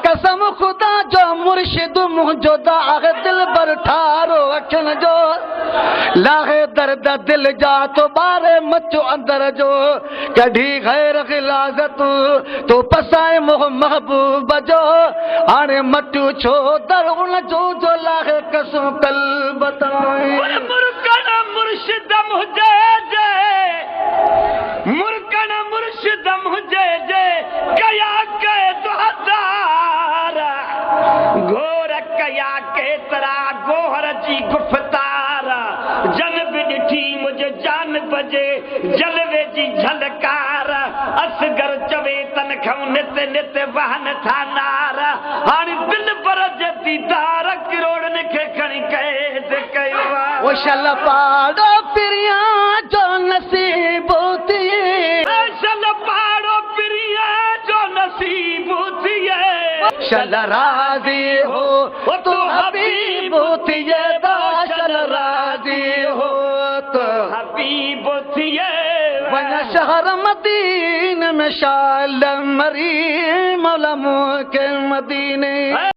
कसम खुदा जो मुर्शिद मुझो दाग दिल पर ठारो अखन जो लाहे दर्द दिल जा तो बारे मचो अंदर जो कढ़ी गैर गिलाजत तो पसाए मोह महबूब जो आने मटू छो दर उन जो लाहे कसम कल बताए मुर्कन मुर्शिद मुझे जे मुर्कन मुर्शिद मुझे जे कया के दुहदारा घोर कया के तरा गोहर जी गुफ्तारा जन भी ॾिठी मुझे जान बजे जलवे जी झलकार असगर चवे तन खां नित नित वहन था नारा हाणे दिल पर जे दीदार किरोड़न खे खणी कैद कयो वो शल पाड़ो पिरिया जो नसीब थिए शल पाड़ो पिरिया जो नसीब थिए शल राज़ी हो तो हबीब थिए शल राज़ी हो तो हबीब थिए वन शहर मदीन में शाल मरी मौला के मदीने